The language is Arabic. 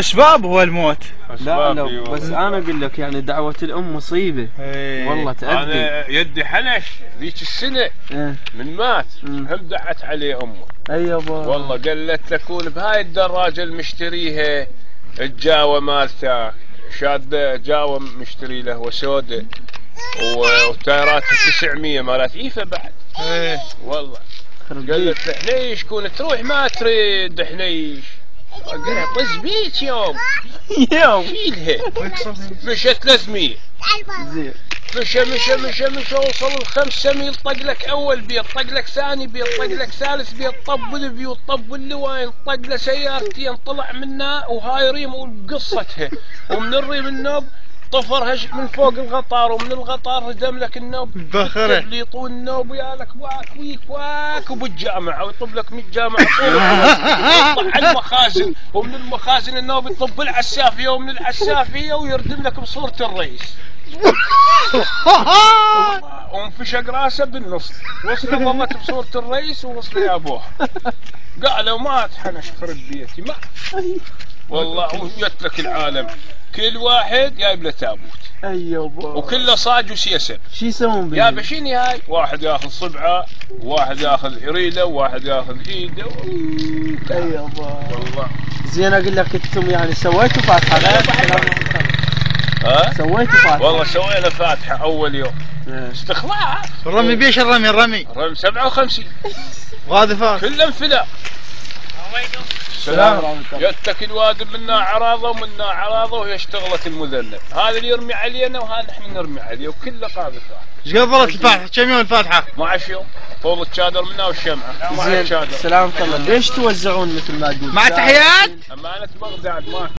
اسباب هو الموت. لا بس انا اقول لك يعني دعوة الام مصيبة. والله تأذي. انا يدي حنش ذيك السنة من مات هم دعت عليه امه. اي يابا والله قالت تكون بهاي الدراجة المشتريها الجاوة مالته شاد جاوة مشتري له وسودة وتايراتها 900 مالت عيفة بعد. والله قالت حنيش كون تروح ما تريد حنيش. قالت طز بيك يوم شيلها. مشى 300 مشى وصل ال5 ميل. طق لك اول بيت، طق لك ثاني بيت، طق لك ثالث بيت، طب البيوت، طب اللواين، طق له سيارتين، طلع منها وهاي ريم وقصتها. ومن الريم النوب طفرها من فوق الغطار، ومن الغطار هدم لك النوب بخره والنوب ويا لك واك ويك واك وبالجامعه ويطب لك من الجامعه يطلع على المخازن، ومن المخازن النوب يطب العسافيه، ومن العسافيه ويردم لك بصوره الرئيس. وانفشق راسه بالنص، وصل ضمت بصوره الرئيس ووصل يا ابوها. قالوا مات حنش خرب بيتي ما والله. ويترك العالم كل واحد جايب له تابوت. ايوه وكله صاج وسيسن. شو يسوون بيه؟ يا بشيني هاي واحد ياخذ صبعه، وواحد ياخذ ريله، وواحد ياخذ ايده. ايوه والله. زين اقول لك انتم يعني سويتوا فاتحه؟ سويتوا فاتحه؟ والله سوينا فاتحه اول يوم. استخلاع. الرمي بيش الرمي 57 وهذا فات كله انفلات. سلام. يتك الواد منا عراضه ومنا عراضه وهي اشتغلت المذنب. هذا اللي يرمي علينا وهذا احنا نرمي عليه وكله قاعد فاتحه. ايش قد ظلت الفاتحه؟ كم يوم الفاتحه؟ 12 يوم. طول الشادر منا والشمعه. زين سلامة الله. ليش توزعون مثل ما تقول؟ مع تحيات امانه بغداد ما